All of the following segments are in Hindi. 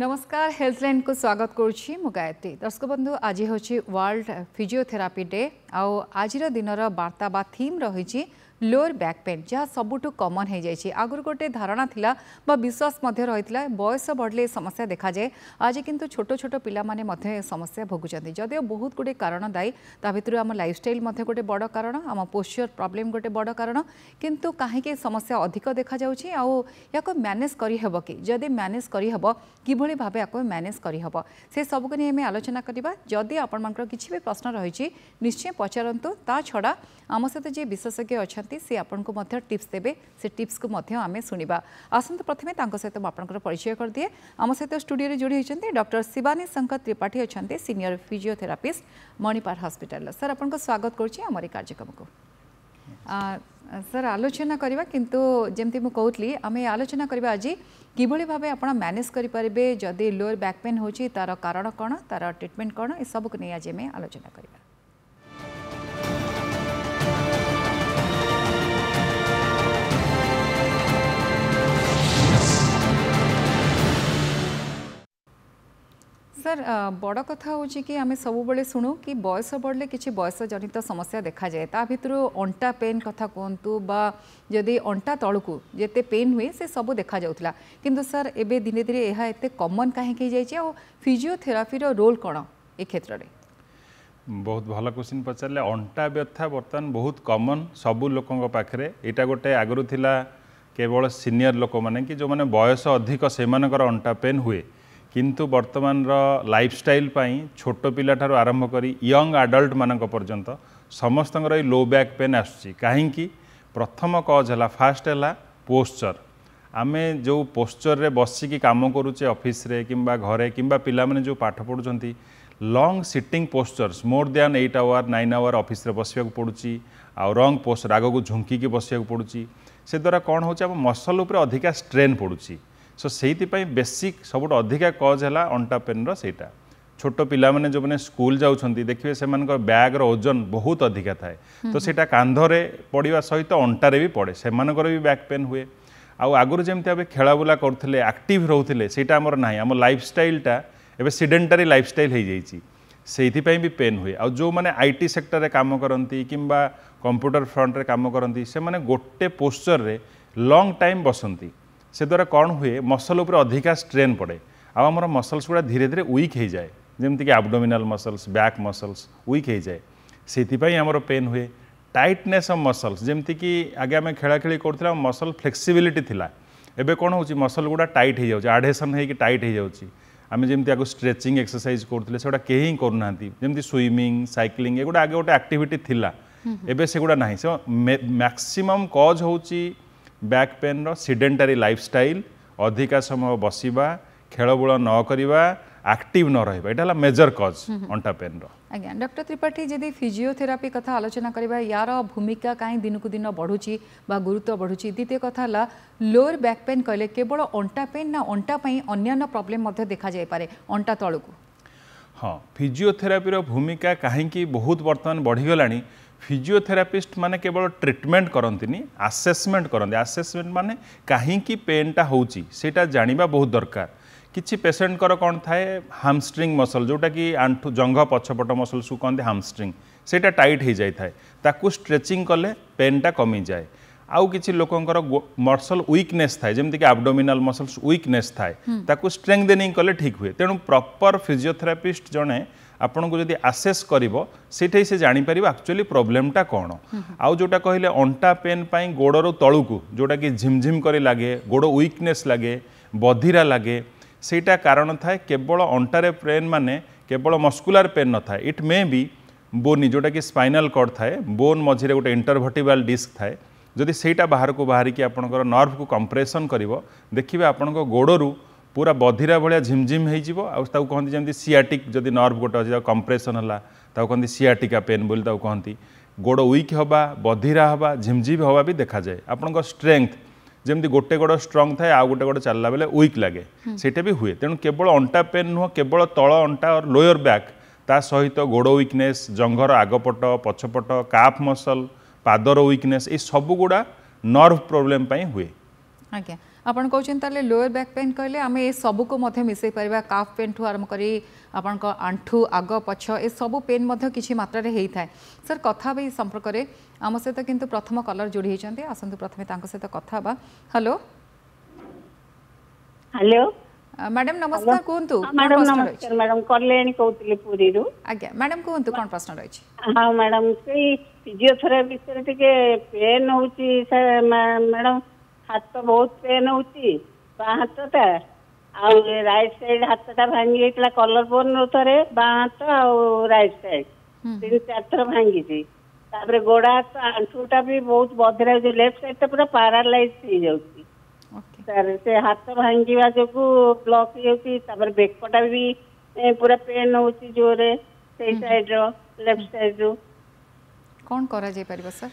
नमस्कार हेल्थलाइन को स्वागत करुच्ची मु गायत्री। दर्शक बंधु आज हूँ वर्ल्ड फिजियोथेरापी डे आज दिन वार्ता बा थीम रही लोअर बैक पेन जहाँ सबुठ कमन हो जाए। आगुरी गोटे धारणा थिला बा विश्वास रही बयस बढ़ले समस्या देखा जाए। आज किंतु छोट छोट पिला माने समस्या भोगुंट जदिव बहुत गुड़े कारण दायी ता भीतर आम लाइफस्टाइल गोटे बड़ कारण आम पोस्चर प्रॉब्लम गोटे बड़ कारण किंतु कहीं समस्या अधिक देखा या मैनेज करहब कि जदि मैनेज करहब किभली भाव या मैनेज करहब से सबको नहीं आम आलोचना करवा। जदि आपंकर किसी भी प्रश्न रही निश्चय पचारतु ता छड़ा आम सहित जी विशेषज्ञ अच्छा सी आपन को टिप्स देवे से टिप्स को आमे सुनिबा। आसंत प्रथमे तांको सहित आपनकर परिचय कर दिए। आम सहित स्टूडियो जोड़ी होती डॉक्टर शिवानी शंकर त्रिपाठी अच्छा senior physiotherapist Manipal hospital. Sir आपन को स्वागत करुच्ची आमरी कार्यक्रम को। सर आलोचना करवा किंतु जमती मु कहूली आम आलोचना करवा आज किभली भाव आप मैनेज करेंगे जदि लोअर बैक पेन होची तार कारण कौन तार ट्रीटमेंट कौन ये सबको नहीं आज आम आलोचना करवा। सर बड़ कथा हूँ कि आम सब बड़े शुणु कि बयस बढ़ले किसी बयस जनित समस्या देखा जाए ता भितर अंटा पेन कथा कहतु बा जदि अंटा तलू जिते पेन हुए से सब देखा जाऊला किंतु सर एबे धीरे धीरे यह एत कमन कहीं जाइए फिजियोथेरापीर रोल कौन ए क्षेत्र में? बहुत भल क्वेश्चन पचारे। अंटा व्यथा बर्तमान बहुत कमन सबू लोकों पाखे। यहाँ गोटे आगुरी थिला केवल सीनियर लोक मैंने कि जो मैंने बयस अधिक से अंटा पेन हुए किंतु वर्तमान लाइफस्टाइल छोट पिला ठार आरंभ करी यंग आडल्ट मानक पर्यंत समस्त लो बैक पेन आसुची। कहीं प्रथम कज है फास्ट है पोस्चर। आमे जो पोस्चर रे बसिकी काम करुचे ऑफिस रे किंबा घरे किंबा पिला माने जो पाठ पढ़ुचंती long sitting postures more than 8 hour 9 hour office रे बसिया को पड़ुची आ रंग पोस्चर आग को झुंकी बसिया को पड़ुची से द्वारा कौन होचे हम मसल उपर अधिका स्ट्रेन पड़ुची। सो से बेसिक सब अधिका कज है अंटा पेन रहा। छोट पिला माने जो मैंने स्कूल जाउछंती देखिए से बैग ओजन बहुत अधिका थाए तो सेटा कांधरे पड़ा सहित अंटारे भी पड़े से भी बैक पेन हुए। आगुरी जमी आम खेलाबुला करते एक्टिव रोते सेटा आमर ना आम लाइफस्टाइलटा एवं सीडेंटारी लाइफस्टाइल हो जाइए से भी पेन हुए। आ जो मैंने आईटी सेक्टर में काम करती किंबा कंप्यूटर फ्रंट रे काम करती से मैंने गोटे पोस्चर रे लॉन्ग टाइम बसंती से द्वारा कौन हुए मसल उपर अधिका स्ट्रेन पड़े आमर मसल्स गुड़ा धीरे धीरे वीक हो जाए जमती कि abdominal muscles back muscles weak हो जाए से आमर पेन हुए। टाइटनेस ऑफ मसल्स जमती कि आगे आम खेला खेली करते मसल फ्लेक्सिबिलिटी थिला एबे कौन हो मसल गुड़ा टाइट हो जाए आडेसन हो टाइट हो जाए। आम जमी आगे स्ट्रेचिंग एक्सरसाइज करते से कहीं करना जमी स्विमिंग साइक्लिंग एगुड़ा आगे गोटे एक्टिविटी थिला एबे से गुड़ा ना से मैक्सिमम कज होची बैक पेन रो सीडेंटारी लाइफस्टाइल अधिका समय बसिबा खेलबुल न करवा एक्टिव न रहा यहाँ मेजर कज अंटा पेन रो। आज्ञा डॉक्टर त्रिपाठी जदि फिजियोथेरापी कथा आलोचना करवा यार भूमिका कहीं दिन को दिन बढ़ुची बा गुरुत्व बढ़ुची। द्वितीय कथा है लोअर बैक पेन कहले केवल अंटा पेन ना अंटा अन्य प्रॉब्लम देखा जाए पारे अंटा तलू को? हाँ फिजियोथेरापी भूमिका कहीं बहुत बर्तमान बढ़ीगलानी। फिजियोथेरापिस्ट माने केवल ट्रीटमेंट करंतिनी आसेसमेंट करते। आसेसमेंट माने कहीं पेनटा होची सेटा जानिबा बहुत दरकार। किछि पेशेंट कर कौन थाए हामस्ट्रिंग मसल जोटा कि आंठू जंघ पछपट मसल्स को कहते हामस्ट्रिंग सेटा टाइट हो जाए ताकू स्ट्रेचिंग कले पेनटा कमी जाए। आउ किछि लोकंकर मसल वीकनेस थाए जमती कि एब्डोमिनल मसल्स वीकनेस थाए ताकू स्ट्रेंथनिंग कले ठीक हुए। तेणु प्रॉपर फिजियोथेरापिस्ट जने आपन को जदि आसेस करिवो सेठे से जानि परिबो एक्चुअली प्रॉब्लमटा कौन। आउ जोटा कहले अंटा पेन पाई गोड़र तलू को जोटा कि झिमझिम करे लागे गोड़ वीकनेस लागे बधिरा लागे सेटा कारण थाए केवल अंटारे पेन माने केवल मस्कुलार पेन न थाए इट मे बी बोनी जोटा कि स्पाइनल कॉर्ड थाए बोन मझिरे गोटे इंटरवर्टिब्रल डिस्क थाए जदि सेटा बाहर को बाहर की आपनकर नर्व को कंप्रेशन करिवो देखिबे आपनकर गोड़रू पूरा बधिरा भाया झिमझिम हो कहते जमी सियाटिक जदि नर्व गोटे अच्छे कंप्रेशन है कहते सियाटिका पेन बोली कहती गोड़ वीक हवा बधिरा हवा झिमझिम हवा भी देखा जाए। आपन स्ट्रेंथ जमी गोटे गोड़ स्ट्रंग थाए आ गोटे गोड़ चलला बेले वीक लगे सेटा भी हुए। तेणु केवल अंटा पेन नुह केवल तल अंटा और लोअर बैक ता सहित गोड़ वीकनेस जंघर आगपट पछपट काफ मसल पादर वीकनेस ये सब गुड़ा नर्व प्रोब्लेम हुए। आज्ञा आपण कहते लोअर बैक पेन कहले आम ए सबू को मिसई पार काफ पेन ठू आरंभ कर आपण आंठू आग पछ ए सबू पेन किसी मात्रा रे होता है सर कथा भी संपर्क में आम सहित किंतु प्रथम कलर जोड़ी होती आसतु प्रथमे सहित कथा हेलो हेलो मैडम नमस्कार कहतु मैडम नमस्कार मैडम कल्याणी कहते पुरी आज्ञा मैडम कहतु कौन प्रश्न रही हाँ मैडम से फिजियोथेरापी विषय टे पेन हो मैडम हाथ बहुत पेन होती बाँ हाथटा राइट साइड हाथटा भांगी जाता कलर बोन थे बाँ हाथ राइट साइड 3-4 थर भांगी गोड़ हाथ आंठूटा भी बहुत बधरा लेफ्ट साइड पूरा पारालाइज हो जाती सर से हाथ भांगा जो ब्लॉक हो बेकटा भी पूरा पेन हो जोरे से साइड लेफ्ट साइड रू कौन करा जाय परिबा सर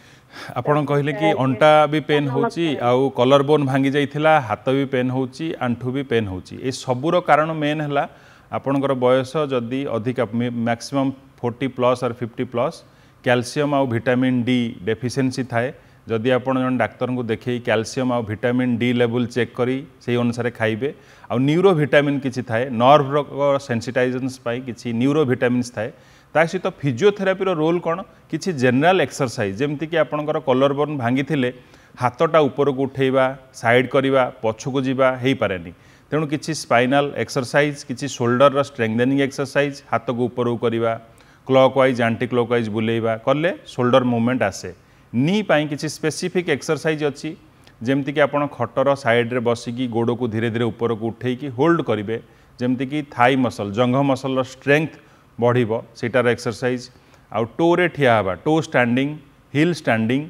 आपण कहले कि अंटा भी पेन होची आउ कलर बोन भांगी जाइथिला हाथ भी पेन होची आंठू भी पेन होची ए सबुर कारण मेन हला आपणकर बयस जदि अधिक मैक्सिमम 40+ और 50+ कैल्शियम आउ विटामिन डी डेफिशिएंसी थाए जदि आपण जन डाक्तर को देखे कैल्शियम आउ विटामिन डी लेवल चेक करी से अनुसार खाइबे आउ न्यूरो विटामिन किछि थाए नर्व सेंसिटाइजेशंस पाई किछि न्यूरो विटामिन्स थाए ता सहित फिजियोथेरापी रोल कौन किसी जेनराल एक्सरसाइज जमती कि आपणकर कलर बोन भांगी थिले हाथटा ऊपर को उठेबा साइड करवा पछकू जीवा हो पारे तेणु किसी स्पाइनाल एक्सरसाइज किसी शोल्डर स्ट्रेंथनिंग एक्सरसाइज हाथ को ऊपर करवा क्लॉकवाइज एंटी क्लॉकवाइज बुलेवा कले शोल्डर मूवमेंट आसे नी पाई किसी स्पेसिफिक एक्सरसाइज अच्छी जमती कि आपण खटर साइड रे बसिकी गोड़ को धीरे धीरे ऊपर को उठेकी होल्ड करेंगे जमती कि थाई मसल जंघ मसल स्ट्रेंथ बढ़िबो सेटार एक्सरसाइज आउ टोरे ठिया हवा टो स्टैंडिंग हिल स्टैंडिंग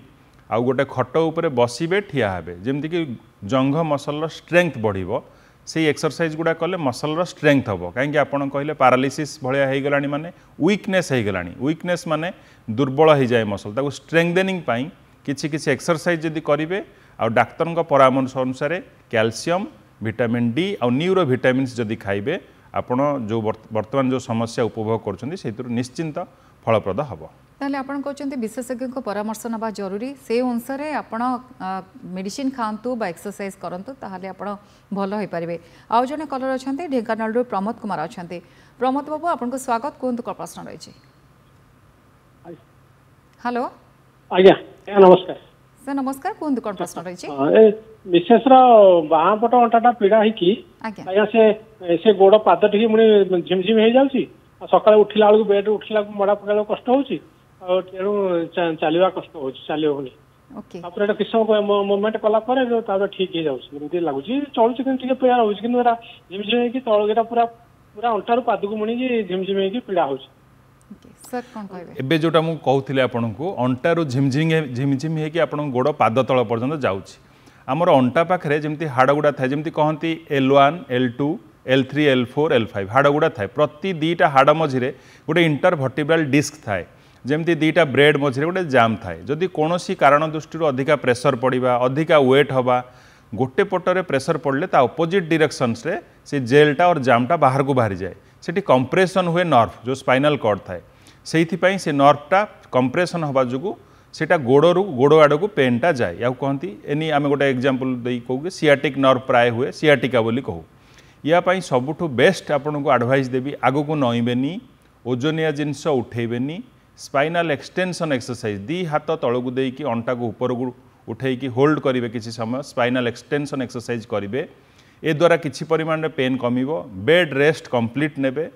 आउ गोटे खट उपरे बसिबे ठिया हेबे जेमति कि जंघ मसल स्ट्रेंथ बढ़िबो से एक्सरसाइज गुड़ा कले मसल स्ट्रेंथ हम कहीं आपड़ कहले पारालिसिस भाया हो गलानी माने वीकनेस हो गलानी वीकनेस माने दुर्बल हो जाए मसल ताको स्ट्रेंथनिंग पाई किछि किछि एक्सरसाइज जदि करेंगे आ डाक्तर परामर्श अनुसार कैल्शियम विटामिन डी आ न्यूरो विटामिन्स जदि खाइबे आपण जो वर्तमान जो समस्या उपभोग कर निश्चिंत फलप्रद हम ताले आपण कहते विशेषज्ञ परामर्श नवा जरूरी से अनुसार आपण मेडिसिन खातु बा एक्सरसाइज करंतु ताहले आपण भल हो पारे आउ जने कलर अच्छा ढेंकानाल प्रमोद कुमार अच्छा प्रमोद बाबू आपन को स्वागत कहतु कौन प्रश्न रही हेलो आज्ञा नमस्कार सर नमस्कार कहतु कौन प्रश्न रही विशेष बाँ पट अंटाटा पीड़ा है से गोड़ पाद टी मुझे झिमझिम हो जाऊँगी सकाଳେ उठिला बेलू बेड उठिला मड़ा पकड़ा कष्ट होची तेणु चलवा कष्ट हो चल होनी किस समय मुवमेंट कला ठीक हो जाऊँगी लगुच चलुची कि पीड़ा हो झिमझिम होगी तलगेटा पूरा पूरा अंटारू पाद को मुड़ी झिमझिम होगी पीड़ा हो एबे जोटा मु कहूଥିଲି आपनको अंटारू झिमझिम होगी आपन गोड़ पाद तल पर्यंत जाउछि आमर अंटा पाखे जमी हाड़ गुड़ा थाए जमी कहती L1 L2 L3 L4 L5 हाड़ गुड़ा थाए प्रति दुईटा हाड़ मझिरे गोटे इंटरभर्टिब्रल डिस्क थाए जमी दुईटा ब्रेड मझिरे गोटे जाम थाए जदि कौन कारण दृष्टि अधिका प्रेसर पड़ा अधिका वेट हवा गोटे पटरे प्रेसर पड़े ता अपोजिट डायरेक्शन से जेलटा और जामटा बाहर को बाहरी जाए सेठी कंप्रेशन हुए नर्व जो स्पाइनल कॉर्ड थाए से नर्वटा कंप्रेशन हवा जो सेटा गोड़ आड़ को पेनटा जाए या कहती एनी आम गोटे एग्जांपल दे कहूँ सियाटिक नर्व प्राय हुए सियाटिका बोली कहू यापाई सबुठु बेस्ट आपन को एडवाइस देवी आगो को नईबेनी ओजनिया जिनस उठेबेनी स्पाइनाल एक्सटेंशन एक्सरसाइज दी हाथ तल को देकी अंटा को ऊपर को उठेकी होल्ड करेंगे किसी समय स्पाइनाल एक्सटेंशन एक्सरसाइज करेंगे ए द्वारा किसी परिमाण में पेन कमिबो बेड रेस्ट कंप्लीट नेबे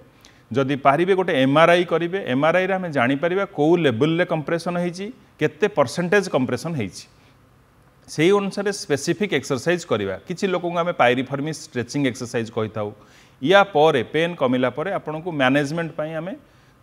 जदि पारिबे गोटे MRI करेंगे MRI रे हमें जानीपर कौ लेवल रे कंप्रेशन होईची केते परसेंटेज कंप्रेशन होईची से अनुसार स्पेसिफिक एक्सरसाइज करवा किसी लोक आम पायरिफर्मिस स्ट्रेचिंग एक्सरसाइज कही था या पर पेन कमिला आपन को मैनेजमेंट आम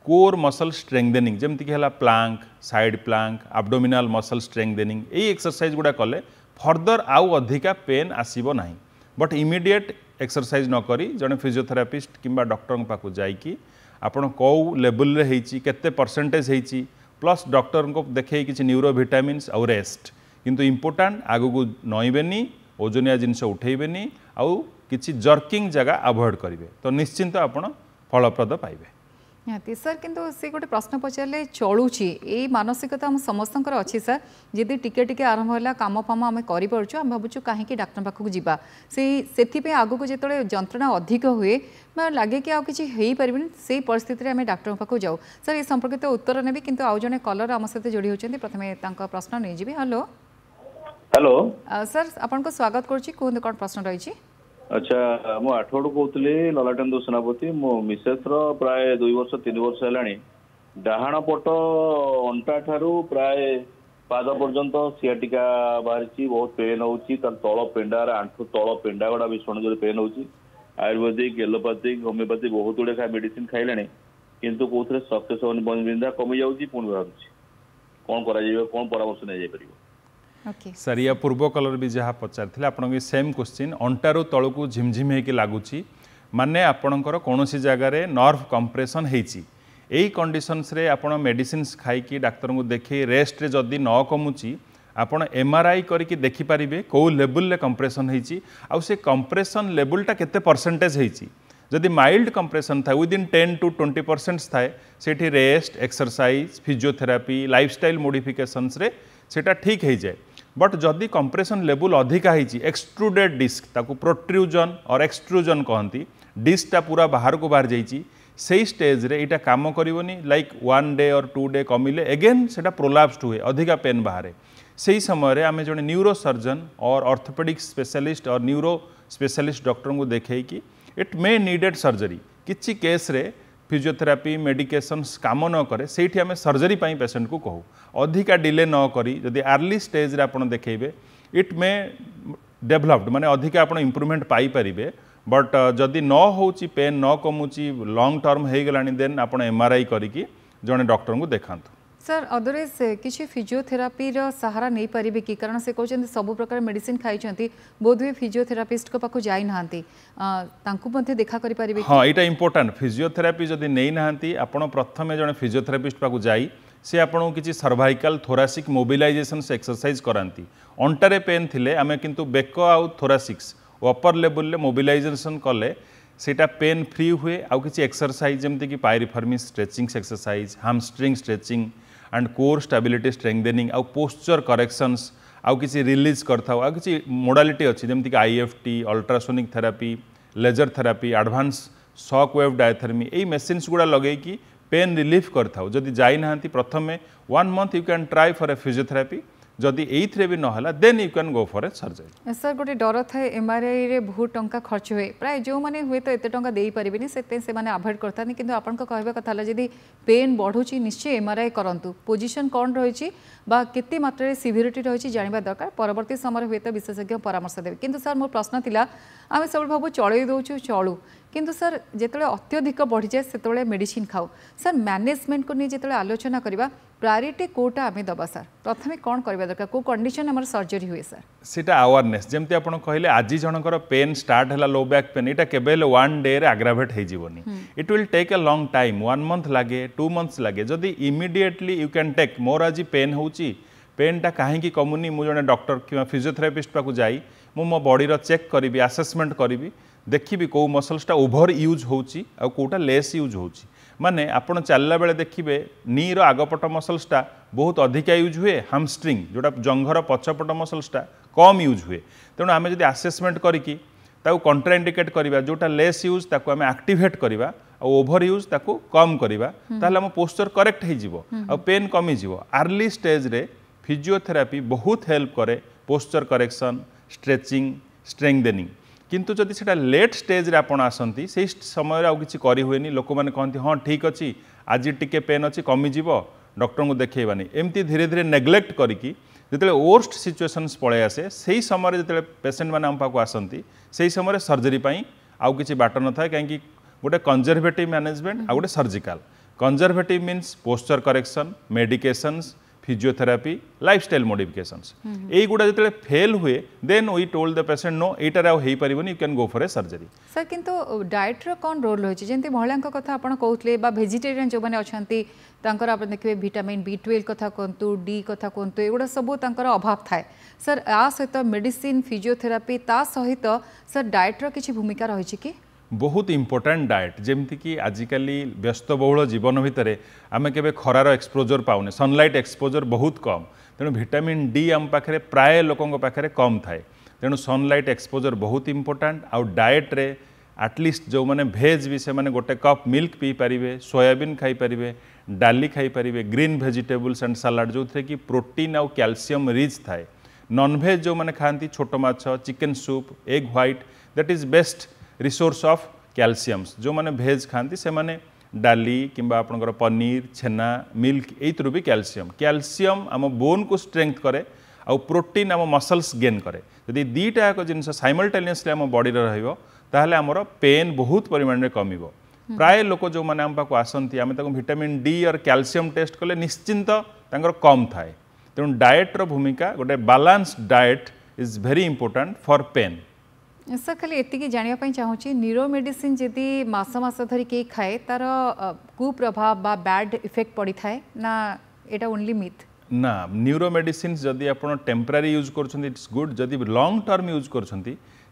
कोर मसल स्ट्रेंथनिंग जमती कि Planck side Planck abdominal muscle strengthening यही एक्सरसाइज गुड़ा कले फर्दर आउ अधिका पेन आसीबो नाही बट इमिडिएट एक्सरसाइज न करी जड़े फिजियोथेरापिस्ट किंबा डॉक्टर पाखु जाइकी आपन कौ लेवल रे हेची केते परसेंटेज हेची प्लस डॉक्टर को देखे किसी न्यूरो विटामिन्स और रेस्ट किंतु इम्पोर्टाट आगु को नईबेनी ओजनिया जिनस उठेबेनी आउ किसी जर्किंग जगह अवॉइड करेंगे तो निश्चिंत आपड़ फलप्रद पाइबे निहाती सर किंतु से गोटे प्रश्न पचारे चलुची ये मानसिकता आम समस्त अच्छी सर जदि टिके टिके आरंभ है काम फाम आम करें आम भावुँ कहीं डाक्तर पाखक जावा से आगक जो जंत्रणा अधिक हुए लगे कि आउ कि पारे से परिस्थिति में आम डाक्तर पाखक जाऊ सर ये संपर्कित उत्तर नेबी किंतु आउ जने कलर आम सहित जोड़ी होती प्रथम प्रश्न नहीं जी। हेलो हेलो सर आपन स्वागत करुच्ची कहते कौन प्रश्न रही। अच्छा मु आठगड़ कहती ललाटेन्दु सेनापति मो मिसेस प्राय 2 वर्ष 3 वर्ष है डाहाण पट अंटा ठारू प्राय पाद पर्यंत सियाटिका बाहरी बहुत पेन होची तल पेंडा आंठू तल पेंडा गुड़ा भीषण जो पेन होची आयुर्वेदिक एलोपैथिक होमियोपैथिक बहुत गुड़े मेडिसिन खाइले किंतु कौन सक्सेस बिंधा कमी जाऊँगी पुणी बाहर कौन कौन परामर्श नहीं जापर सर या पूर्व कलर भी जहाँ पचार आपन सेम क्वेश्चन अंटारू तलू को झिमझिम होगी लगुच माने आपणकर कौन जगार नर्व कंप्रेशन होती यही कंडीशंस रे आपण मेडिसिन खाई डाक्तर को देखे रेस्ट रे जदि न कमुची आपण एमआरआई करके देखिपारे कौ लेवल कंप्रेशन होती आउ से कंप्रेशन लेवलटा केते परसेंटेज होती जदि माइल्ड कंप्रेशन था विदिन 10 to 20% थाए सेठी rest exercise physiotherapy lifestyle modifications रे सेटा ठीक हो जाए बट जदि कंप्रेशन लेवल अधिका होती एक्सट्रूडेड डिस्क ताकू प्रोट्रूजन और एक्सट्रूजन कहती डिस्कटा पूरा बाहर को बाहर जाइए से स्टेज रे इटा काम करिवनी लाइक 1 day और 2 day कमिले एगेन सेटा प्रोलाप्स्ड हुए अधिका पेन बाहर से समय रे आमे जने न्यूरो सर्जन और ऑर्थोपेडिक स्पेशलिस्ट और न्यूरो स्पेशलिस्ट डॉक्टर को देखे कि इट मे नीडेड सर्जरी किछि केस रे फिजियोथेरापी मेडिकेशंस काम न करे से आम सर्जरी पेशेंट को कहू अधिका डिले न करी जदि अर्ली स्टेज रे आपन देखेबे इट मे डेभलप्ड माने अधिका आपन इम्प्रूवमेंट पाई परिबे बट जदि न होची पेन न कमुची लॉन्ग टर्म हो गलानी देन आपन एमआरआई करिकी जने डॉक्टर को देखांतु। सर अदरवाइज किसी फिजियोथेरापी सहारा नहीं पारे कि कारण से कहते सब प्रकार मेडिसिन खाई बोध हुए फिजियोथेरापिस्ट को पाखु जाई नांती देखा करि पारिबे। हाँ यहाँ इंपोर्टाट फिजियोथेरापी जदि नहीं नांती आपण प्रथमे जने फिजियोथेरापिस्ट पाखु जाई से आपन किसी सर्वाइकल थोरासिक मोबिलाइजेशन एक्सरसाइज करांती अंटारे पेन थिले आमे किंतु बेक आउ थोरासिक्स अपर लेवल मोबिलाइजेशन कले सेटा पेन फ्री हुए आउ किसी एक्सरसाइज जमती कि piriformis stretching exercise hamstring stretching and core stability strengthening आउ पोस्चर करेक्शंस आउ किसी रिलीज करता आउ किसी मोडालिटी अच्छी जमती कि IFT ultrasonic therapy laser therapy advance shock wave diathermy यही मेसिन्स गुड़ा लगे कि पेन रिलीफ करता जदि जाई नांती प्रथमे 1 month you can try for a physiotherapy जदि एइथरे भी नहला then you can go for a surgery. सर गोटे डर थाए एमआरआई रे बहुत टंका खर्च हुए प्राय जो माने हुए तो एते टंका देई परिबेनी से माने अवॉइड करता नहीं किंतु आपन को कहबा कथा हला जदि पेन बढ़ुची निश्चय एमआरआई करंतु पोजीशन कौन रही बा केते मात्रा सिवियरिटी रही जानवा दरकार परवर्ती समय हुए तो विशेषज्ञ परामर्श देवे किंतु सर मोर प्रश्न थिला आमे सब भाबु चलई दउछु चलू किंतु सर जिते अत्यधिक बढ़ी जाए से मेडिसिन खाऊ सर मैनेजमेंट को नहीं जिते आलोचना करवा प्रायोरिटी कोटा आम दबा सर प्रथमे कौन करवा दरकार को कंडीशन हमर सर्जरी हुए सर सीटा अवेयरनेस जमती आपन कहले आज जनकर पेन स्टार्ट है लो बैक पेन इटा केबेल 1 day रे एग्रावेट हो जीवनी it will take a long time 1 month लगे 2 months लगे जदि immediately you can take more आज पेन होची पेनटा कहीं कमुनी मु जने डॉक्टर कि फिजियोथेरापिस्ट पाक जाई मो बॉडी चेक करी आसेसमेंट करी देखी कौ मसल्सटा ओभर यूज होची आ कोटा लेस यूज होची माने आपण चलला बेले देखिबे नी रो आगपट मसल्सटा बहुत अधिका यूज हुए हामस्ट्रिंग जोटा जंघर पछपट मसल्सटा कम यूज हुए तेणु आमे जदि आसेसमेंट करिकी ताको कंट्राइंडिकेट करिबा जोटा लेस यूज ताको आमे एक्टिवेट करिबा आ ओभर यूज ताको कम करिबा ताले हम पोस्चर करेक्ट हे जिवो आ पेन कमी जिवो अर्ली स्टेज रे फिजियोथेरापी बहुत हेल्प करे पोस्चर करेक्शन स्ट्रेचिंग स्ट्रेंथनिंग किंतु जदि सेटा लेट स्टेज रे आपण आसंती से समय आउ किछि करि हुएनी लोक माने कहंती हां ठीक अछि आज टिके पेन अछि कमी जिवो डॉक्टर को देखैबानी एमती धीरे धीरे नेग्लेक्ट करिकी जिते वर्स्ट सिचुएशंस पळे आसे सेही समय जिते पेशेंट माने हम पाको आसंती सेही समय सर्जरी पई आउ किछि बाट न थाए काहे कि गोटे कंजर्वेटिव मैनेजमेंट आ गोटे surgical conservative means posture correction medications physiotherapy lifestyle modifications यही गुड़ा जो फेल हुए then we told the patient no एटार होई परिबनी you can go for a surgery. Sir किंतु डाइट रो कौन रोल रही जंती महिला कथा आपण कहउतले बा वेजिटेरियन जो माने अछंती तांकर आपण देखिबे विटामिन B12 कथा कोंतु डी कथा कोंतु एगुडा सब तांकर अभाव थाए सर आ सहित मेडिसिन फिजियोथेरापी ता सहित सर डाइट रो किछि भूमिका रही कि बहुत इंपोर्टेंट डाएट जमती कि आजिकल व्यस्तबहुल जीवन भितर आम के खरार एक्सपोजर पाउने सनलाइट एक्सपोजर बहुत कम तेणु विटामिन डी आम पाखे प्राय लोकों पाखे कम थाए तेणु सनलाइट एक्सपोजर बहुत इंपोर्टेंट आउ डाएट रे एटलिस्ट जो मैंने भेज भी से मैंने गोटे कप मिल्क पी पारे सोयाबीन खाई पारे डाली खाई पारे ग्रीन वेजिटेबल्स एंड सलाड जो थे कि प्रोटीन आउ कैल्शियम रिच थाए नॉनवेज जो मैंने खाती छोट माछ chicken soup egg white that is best resource of calciums जो मैंने भेज खाती से मैंने डाली किंबा आपनकर पनीर छेना मिल्क एइथरु भी कैल्शियम आम बोन को स्ट्रेंथ करे आउ प्रोटीन आम मसल्स गेन करे यदि दीटा एक जिनस साइमल्टेनियसली आम बॉडी रहिबो ताहले हमर पेन बहुत परिमाण में कमिबो प्राय लोक जो मैंने आम पाक आसती आम विटामिन डी और कैल्शियम टेस्ट कले निश्चिंत तांकर कम थाए तेणु डाएट रो भूमिका गोटे balanced diet is very important for pain सर खाली एति जानापी चाहूँगी न्यूरो मेडिसिन जदि मस धरी के खाए तार कुप्रभाव बा बैड इफेक्ट पड़ी थाए ना एटा ओनली मिथ ना न्यूरो मेडिसिन जदि आप टेम्परारी यूज कर इट्स गुड जदि लॉन्ग टर्म यूज कर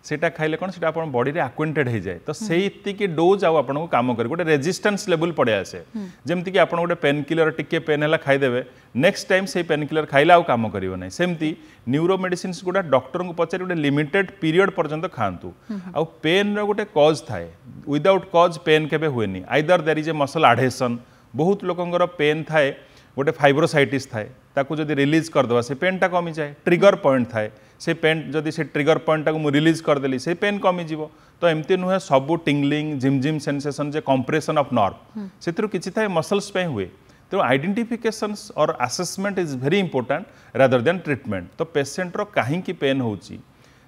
सेटा खाइले कौन सेटा अपन बॉडी रे एक्वेंटेड हो जाए तो से डोज आपको काम करे गोटे रेजिस्टेंस लेवल पड़े आसे जमती कि आपन गोटे पेन किलर टिके पेन है खाईदेवे नेक्स्ट टाइम से पेन किलर खाइले आउ काम करिवो नै सेमती न्यूरो मेडिसिन गुड़ा डॉक्टर को पचारि गोटे लिमिटेड पीरियड पर्यंत खातु आउ पेन रो गोटे कॉज थाए विदाउट कॉज पेन केबे हुएनी either there is a muscle adhesion बहुत लोकंगर पेन थाए गोटे फाइब्रोसाइटिस थाए ताकू जदि रिलीज करदेवा से पेनटा कमी जाए ट्रिगर पॉइंट थाए से पेन जदि से ट्रिगर पॉइंटा को रिलीज करदेली से पेन कमी जीवो तो एमती नुहे सबू टिंगलिंग झिमझिम सेंसेशन जे कंप्रेशन ऑफ नर्व से किसी थाए मसल्स पे हुए तो आइडेंटिफिकेशंस और assessment is very important rather than treatment तो पेसेंट रो काहे पेन होची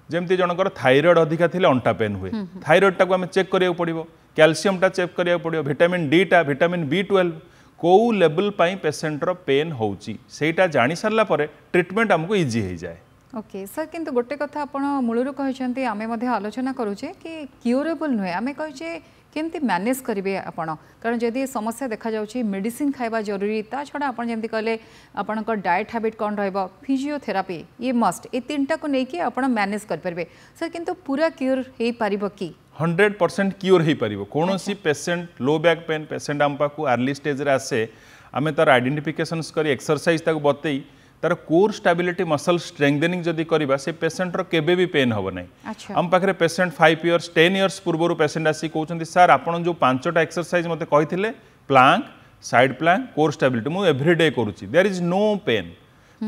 जमती जनकर थायराइड अधिका थिले अंटा पेन हुए थायराइड टाको आम चेक करिया पड़िबो कैल्शियम टा चेक करिया पड़िबो विटामिन डी टा विटामिन B12 को लेवल पाई पेसेंट रो पेन होची सेटा जानि सरला परे ट्रीटमेंट हमको इजी हो जाए ओके सर किंतु गोटे कथा आपण मूलरू कहते आमे मध्ये आलोचना करूचे कि क्यूरेबल नुहे आमे कहे केमती मैनेज करेंगे आपण कारण जदि समस्या देखा जाउची मेडिसिन खाइबा जरूरी ता छड़ा आपण जेमती कहले आपण डाएट हैबिट कौन रहइबो फिजियोथेरापी ये मस्ट ए तीनटा को लेके आपण मैनेज कर परबे सर किंतु पूरा क्यूर हे पारिबो की 100% क्यूर हो पार कौन सी patient low back pain patient आम पाक अर्ली स्टेज रे आसे आम तार आइडेंटिफिकेशन कर एक्सरसाइज ताको बतई तार कोर स्टेबिलिटी मसल स्ट्रेंथनिंग जदि करबा से पेसेंट रो केबे भी पेन हो नहीं आम पाखे पेसेंट 5 इयर्स 10 इयर्स पूर्व पेसेंट आसी कहते सर आपन जो 5टा एक्सरसाइज मते कहिथिले plank side plank core stability मु एवरीडे करूची देयर इज नो पेन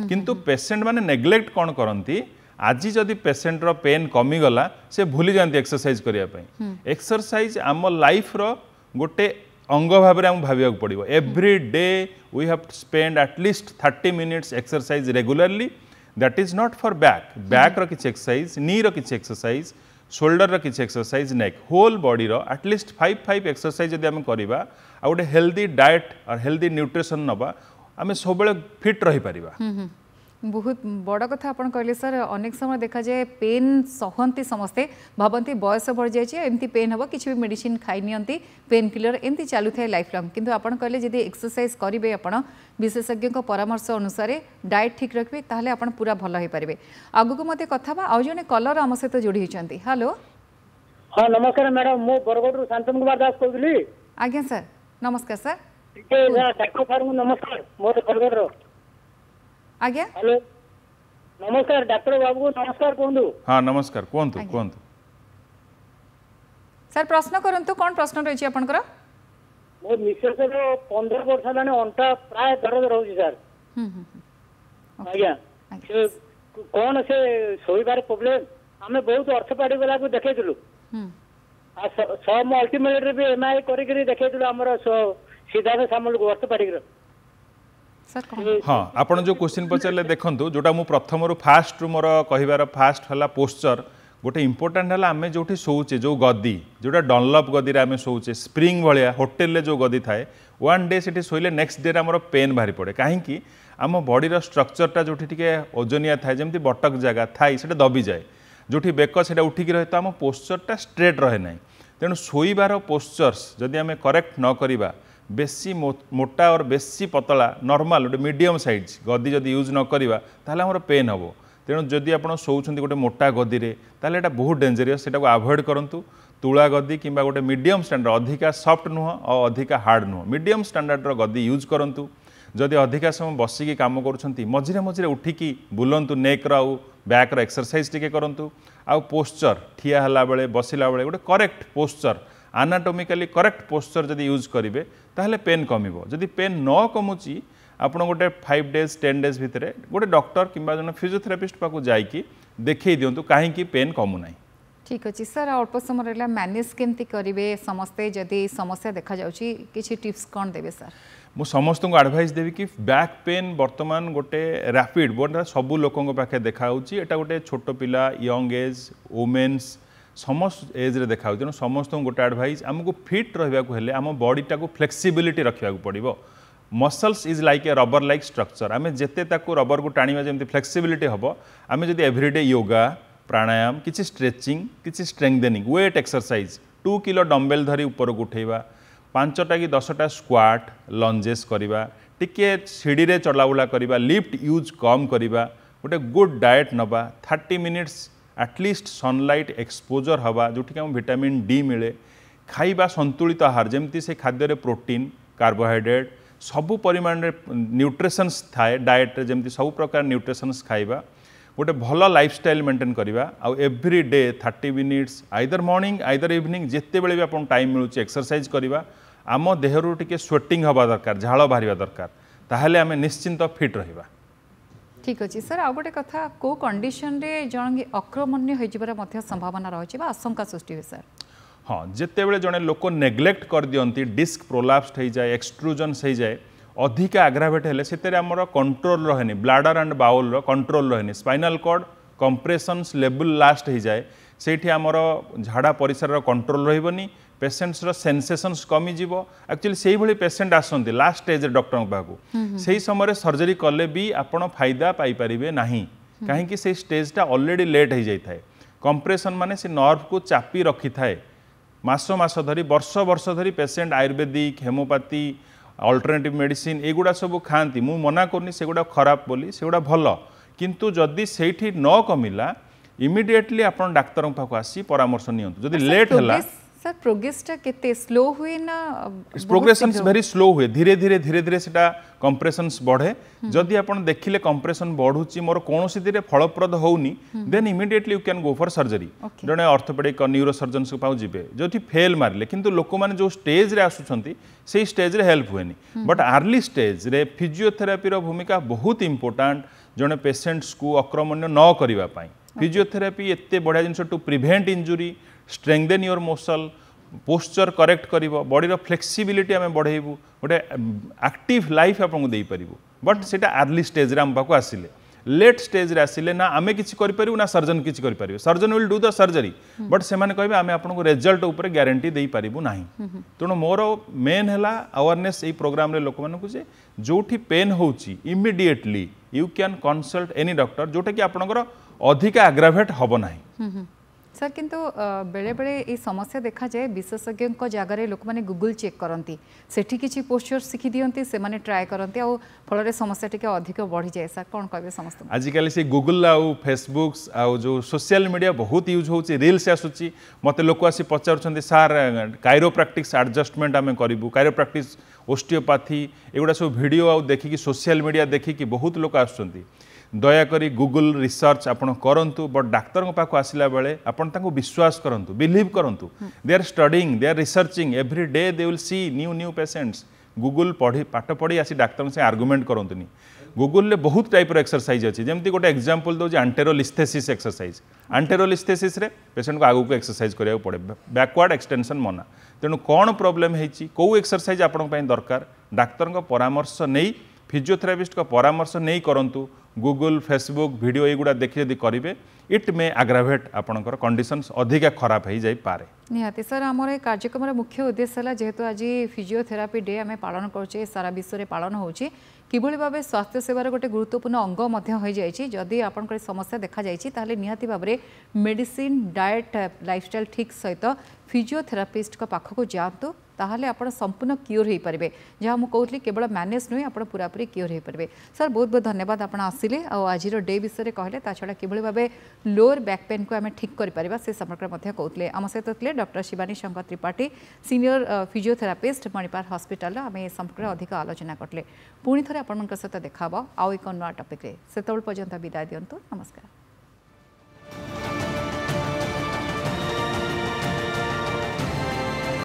किंतु पेसेंट माने नेग्लेक्ट कौन करती आज जदि पेसेंट रो पेन कमीगला से भूली जाती एक्सरसाइज करने एक्सरसाइज आम लाइफ रो गोटे अंग भाव में भाविया पड़ो every day we have to spend at least 30 minutes exercise regularly that is not for back रो किछि एक्सरसाइज नी रो किछि एक्सरसाइज शोल्डर रो किछि एक्सरसाइज नेक होल बॉडी रो एटलिस्ट 5 एक्सरसाइज जदि आम करबा आ गोटे हेल्दी डाएट और हेल्दी न्यूट्रिशन नबा आम सब फिट रही पारिबा बहुत बड़ कथा आप कहले सर अनेक समय देखा जाए पेन सहती समस्ते भावती बयस बढ़ जाए एमती पेन हम किसी भी मेडिसिन खाई नियंती पेन किलर एमती चलू थाए लाइफ लॉन्ग किंतु आपन कहले जदि एक्सरसाइज करेंगे आपण विशेषज्ञ परामर्श अनुसार डाएट ठीक रखिए ताहले आपण पूरा भल हो पारे आगु को मते कथा बा आउ जने कलर आम सहित जोड़ी होती हेलो हाँ नमस्कार मैडम मो बरगड़ शांतन कुमार दास कहली आज्ञा सर नमस्कार सर नमस्कार मोर बरगड़ आज्ञा हेलो नमस्कार डॉक्टर बाबू नमस्कार कहतु हाँ नमस्कार कहतु सर प्रश्न करंतु कौन प्रश्न रही आपनकर मो मिसेस रो 15 वर्ष लाने अंटा प्राय दर्द रहउची सर आज्ञा से कौन से सोईबार प्रॉब्लम हमें बहुत ऑर्थोपेडिक वाला को देखेइलु आ सब अल्टीमेट रे भी एमआई करी करी देखेइलु हमर सीधा से सामल को ऑर्थोपेडिक रो हाँ आपन जो क्वेश्चन पचारे देखूँ जोटा मु प्रथम फास्ट मोर कहिबार फास्ट है पोस्चर गोटे इंपोर्टाट है आम जो शोचे जो गदी जोटा डनलप गदी आम शोचे स्प्रिंग भाया होटेल जो गदी थाए वन डे से शोले नेक्स्ट डे आम पेन बाहरी पड़े कहीं आम बॉडीर स्ट्रक्चरटा जो ओजनिया थाए जमी बटक जगह थाई से दबी जाए जो बेक से उठिक रहे तो आम पोस्चरटा स्ट्रेट रहे ना तेणु शोइबार पोस्चर्स जदि आम करेक्ट न करवा बेसी मोटा और बेसी पतला नॉर्मल गोटे मीडियम साइज गदी जदि यूज न करवा ताहले हमर पेन हम तेणु जदि आप शोचुं गोटे मोटा गदी ताहले एटा बहुत डेंजरियस सेटा अवॉइड करंतु तुला गदी किंबा गोटे मीडियम स्टैंडर्ड अधिका सॉफ्ट नुह और अधिका हार्ड नुह मीडियम स्टैंडर्ड गदी यूज करंतु जदि अधिका समय बसिकी काम करुँच मझे मझे उठिकी बुलंतु नेक्र आउ बैक्र एक्सरसाइज टिके करंतु आउ पोस्चर ठिया हला बेले बसिला बेले गोटे करेक्ट पोस्चर आनाटोमिकली करेक्ट पोस्चर जदि यूज करेंगे ताहले पेन कमिबो जदि पेन न कमुची आपण गोटे 5 डेज 10 डेज भितर गोटे डॉक्टर किंबा जन फिजियोथेरापिस्ट पाक जाइकी देखै दियंतु काहेकि पेन कमु नाही। ठीक अच्छे सर अल्प समय रहा मैनेज केमती करेंगे समस्ते जदि समस्या देखा जाउची किछि टिप्स कौन देबे सर? मु समस्त को एडवाइस देवी कि बैक पेन वर्तमान गोटे रैपिड बोर्ड सबू लोकों पाखे देखा एटा गोटे छोट पिला यंग एज वुमेन्स समस्त एज रे देखा तेणु समस्त गोटे एडवाइस आमको फिट रहा हेले आम बॉडीटा को फ्लेक्सिबिलिटी रखा पड़ो muscles is like a rubber like structure आम जिते रबर को टाणिबा जमी फ्लेक्सिबिलिटी हम आम जब एवरीडे योगा प्राणायाम किसी स्ट्रेचिंग किसी स्ट्रेंथेनिंग वेट एक्सरसाइज 2 किलो डम्बेल धरी ऊपर को उठेबा 5टा कि 10टा स्क्वाट लंजेस करवा टिके सीढ़ी रे चलाबुला करवा लिफ्ट यूज कम करवा गोटे गुड डाएट नवा 30 मिनिट्स एटलिस्ट सनलाइट एक्सपोजर हवा जोटि आम विटामिन डी मिले खाइबा संतुलित आहार जमती से खाद्य प्रोटीन कार्बोहाइड्रेट सबु परिमाण न्यूट्रिशंस थाए डाएट रे जमती सब प्रकार न्यूट्रिशंस खाइबा गोटे भल लाइफस्टाइल मेंटेन करवा आउ every day 30 minutes either morning either evening जिते बेले भी आपन टाइम मिलुची एक्सरसाइज करवा आम देहरु टिके स्वेटिंग हवा दरकार झाल बाहरिबा दरकार ताहले आमे निश्चिंत फिट रहिबा। ठीक अच्छे सर आउ गोटे कथा को कंडीशन रे जन अक्रमण्य हो जबार मध्य संभावना रही आशंका सृष्टि हुए सर? हाँ जिते बड़े जड़े लोक नेग्लेक्ट कर दियंती डिस्क प्रोलाप्स हो जाए एक्सट्रूजन्स हो जाए अधिक आग्रावेट हेले से आमर कंट्रोल रहे ब्लाडर एंड बाउल कंट्रोल रहे spinal cord compressions level last हो जाए से आमर झाड़ा परिसर कंट्रोल रही पेसेंट्स सेंसेशंस कमिजिव एक्चुअली से ही पेसेंट आसती लास्ट स्टेज डॉक्टर पाखु से समय सर्जरी कले भी आपड़ फायदा पाइपर ना कहीं से स्टेजटा ऑलरेडी लेट हो जाए कंप्रेशन माने से नर्व को चापी रखी थाए मास मास धरी वर्ष वर्ष धरी patient Ayurvedic homeopathy alternative medicine एगुड़ा सब खाती मु मना करनी सेगुड़ा खराब बोली सेगुड़ा भल किंतु जदि सेठी न कमिला इमिडिएटली आपण डाक्तर पाखु आसी परामर्श नियंतु जदि लेट हैला सर प्रोग्रेसटा केते स्लो हुए ना प्रोग्रेशंस वेरी स्लो हुए धीरे धीरे सेटा कंप्रेशंस बढ़े जदि आपण देखिले कंप्रेशन बढ़ुची मोर कोनोसी दिरे फलप्रद होउनी then immediately you can go for surgery जने ऑर्थोपेडिक न्यूरो सर्जन से पाउ जिबे जोठी फेल मारले किंतु लोक माने जो स्टेज रे आसुछंती से स्टेज रे हेल्प हुएनी बट अर्ली स्टेज रे फिजियोथेरापी रो भूमिका बहुत इंपोर्टेंट जने पेशेंट्स को आक्रमण न करिवा पाई फिजियोथेरापी एते बढ़िया जिनस to prevent injury strengthen your muscle posture correct करिवो बॉडी फ्लेक्सिबिलिटी आम बढ़ेबू गोटे एक्टिव लाइफ आपको दे पारिबू बट सेटा अर्ली स्टेज रे हम पाखु आसिले लेट स्टेज रे आसिले ना आमे किछि करि परिबू ना सर्जन किछि करि परिबे surgeon will do the surgery but से माने कहबे आमे आपनको रिजल्ट ऊपर गारंटी दे पारिबू नाही तेणु मोर मेन हैला अवेयरनेस एई प्रोग्राम रे लोक मानकु जे जोठी पेन होउची immediately you can consult any doctor जोटा कि आपनकर अधिक एग्रावेट हबो नाही। सर किंतु बेले बेले ये समस्या देखा जाए विशेषज्ञ जगह लोक मैंने गूगल चेक करती सेठी किसी पोस्चर शिखी दिखती से माने ट्राए करती आ फल समस्या टी अधिक बढ़ी जाए सर कौन कहे समस्त आजिकल से गूगल आउ फेसबुक आउ जो सोशल मीडिया बहुत यूज होची रील्स आसुची मते लोक आसी पचारुछंती सार काइरोप्रैक्टिस एडजस्टमेंट आमे करिवु काइरोप्रैक्टिस ओस्टियोपैथी एगुड़ा सब वीडियो आउ देखिकी सोशल मीडिया देखिकी बहुत लोक आसुछंती दयाकोरी गूगल रिसर्च आपन करंतु बट डाक्तर पाखु आसिला बेले आपन तांको विश्वास करंतु बिलीव करंतु they are studying they are researching every day they will see new patients Google पढ़ी पाठ पढ़ी आसी डाक्तर से आर्गुमेंट करंतुनी गूगल ले बहुत टाइप एक्सरसाइज अच्छी जमती गोटे एग्जांपल दो एंटेरोलिस्थेसिस एक्सरसाइज एंटेरोलिस्थेसिस रे पेशेंट को आगु को एक्सरसाइज करिया पड़े बैकवर्ड एक्सटेंशन मना तेणु कौन प्रोब्लेम होती कौ एक्सरसाइज आपण दरकार डाक्तर परामर्श नहीं फिजियोथेरापिस्ट का परामर्श नहीं करंतु गूगल फेसबुक वीडियो एगुड़ा देखि यदि करेंगे इट मे आग्रावेट आपणकर कंडीशंस अधिक खराब हो जाई पारे निहाती सर आमर कार्यक्रम मुख्य उद्देश्य है जेहेतु आज फिजियोथेरापी डे आम पालन करुचे सारा विश्व में पालन होची किभली भाव स्वास्थ्य सेवार गोटे गुरुत्वपूर्ण अंग हो जाए जदि आपंकर समस्या देखा जाए निहाती भाव मेडिसिन डाएट लाइफस्टाइल ठीक सहित फिजियोथेरापिस्ट पाखक जातु ताहले आपण संपूर्ण क्योर हो पारे जहाँ मुझे कहती केवल मैनेज नुहे आप पूरापूरी क्योर हो पारे। सर बहुत बहुत धन्यवाद आप आसिले आज डे विषय कहले ता छड़ा कि भाव लोअर बैक पेन को आम ठीक कर से संपर्क में कहते आम सहित थे doctor Shivani Shankar Tripathi senior physiotherapist Manipal hospital आम संपर्क अधिक आलोचना करते पुणी थे आप सहित देखा आउ एक नुआ टपिक से पर्यंत विदाय दिंतु नमस्कार।